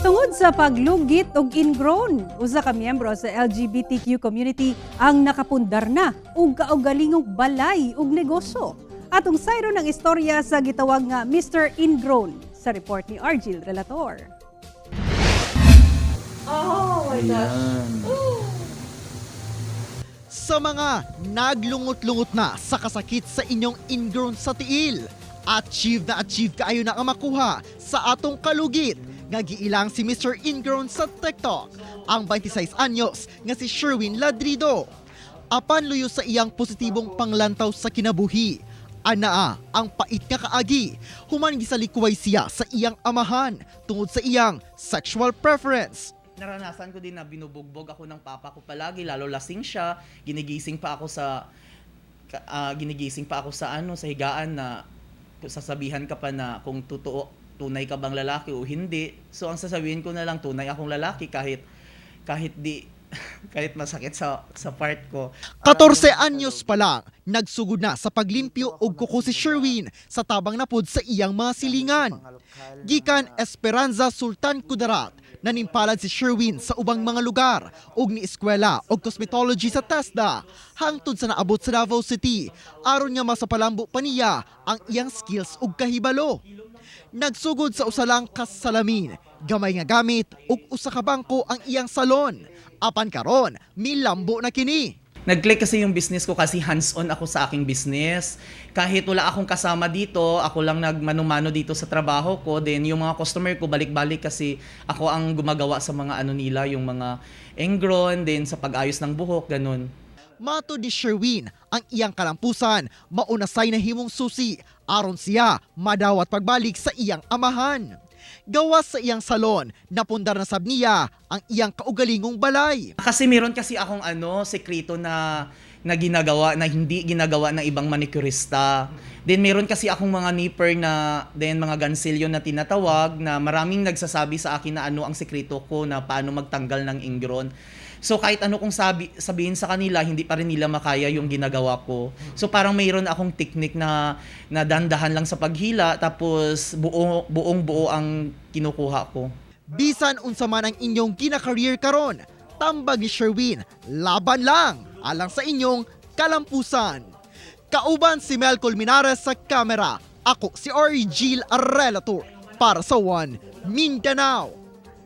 Tungod sa paglugit og ingrown, usa ka miyembro sa LGBTQ community ang nakapundar na og kaugalingong balay ug negosyo. Atong sayro ng istorya sa gitawag nga Mr. Ingrown sa report ni Argil Relator. Oh my gosh. Sa mga naglungot-lungot na sa kasakit sa inyong ingrown sa tiil, achieve kaayo na ang makuha sa atong kalugit nga giilang si Mr. Ingrown sa TikTok, ang 26 anyos nga si Sherwin Ladrido. Apan luyo sa iyang positibong panglantaw sa kinabuhi, anaa ang pait nga kaagi, human gisalikuway siya sa iyang amahan tungod sa iyang sexual preference. Naranasan ko din na binubugbog ako ng papa ko palagi, lalo lasing siya, ginigising pa ako sa sa higaan na sasabihan ka pa na kung tunay ka bang lalaki o hindi. So ang sasabihin ko na lang, tunay akong lalaki kahit masakit sa part ko. 14 anyos pa lang, nagsugod na sa paglimpyo og kuko si Sherwin sa tabang napod sa iyang mga silingan. Gikan Esperanza Sultan Kudarat, nanimpalad si Sherwin sa ubang mga lugar ug ni eskwela og cosmetology sa TESDA hangtod sa naabot sa Davao City aron nga masapalambo pa niya ang iyang skills ug kahibalo. Nagsugod sa usalang kasalamin, gamay nga gamit ug usa ka bangko ang iyang salon. Apan karon, milambo na kini. Nag-click kasi yung business ko kasi hands-on ako sa aking business. Kahit wala akong kasama dito, ako lang nagmano-mano dito sa trabaho ko. Then yung mga customer ko balik-balik kasi ako ang gumagawa sa mga nila, yung mga engron, then sa pag-ayos ng buhok, ganun. Mato di Sherwin, ang iyang kalampusan, maunasay na himong susi, aron siya madawat pagbalik sa iyang amahan. Gawas sa iyang salon, napundar na sab niya ang iyang kaugalingong balay. Kasi meron kasi akong sekreto na ginagawa na hindi ginagawa ng ibang manicurista. Then meron kasi akong mga nipper na mga gansilyo na tinatawag na maraming nagsasabi sa akin na ang sekreto ko na paano magtanggal ng ingron. So kahit ano kong sabihin sa kanila, hindi pa rin nila makaya yung ginagawa ko. So parang mayroon akong technique na dandahan lang sa paghila tapos buong buo ang kinukuha ko. Bisan unsa man ang inyong gina-career karon, tambag ni Sherwin, laban lang alang sa inyong kalampusan. Kauban si Mel Colmenares sa kamera, ako si Argil Relator para sa One Mindanao.